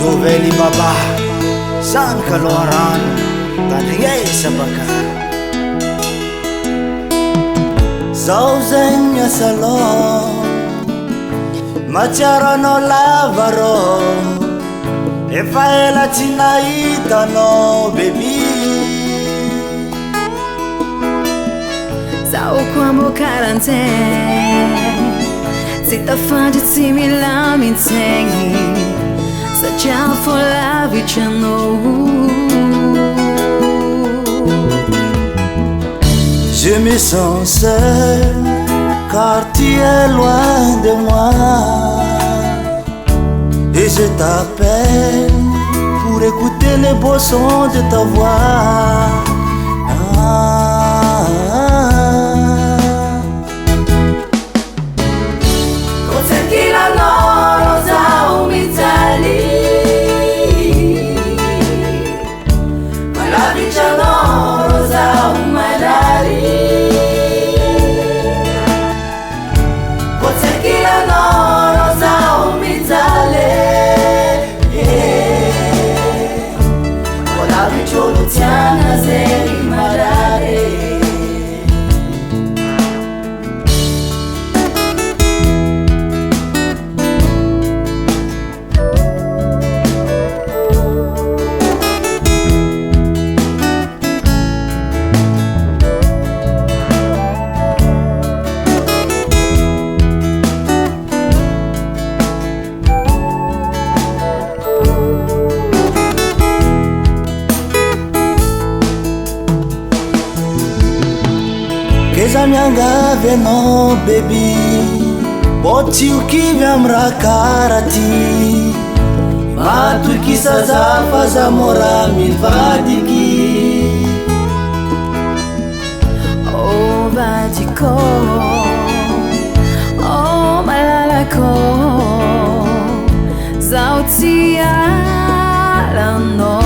YZIHOVEL baba zany kaloha rano tandrignesa baka zao zay miasa lo matsiaro anao lava rô efa ela tsy nahitanao baby zaho koa mbô karantsay tsy tafandry tsy mila mintsaigny satria fô lavitra anao. Je me sens seul car tu es loin de moi et je t'appelle pour écouter les beaux sons de ta voix. Keza miangavy anao baby mbô tsy ho kivy amy raha kara ty matoky sazafa za mora mivadiky Oh vadiko, oh malalako zaho tsy alanao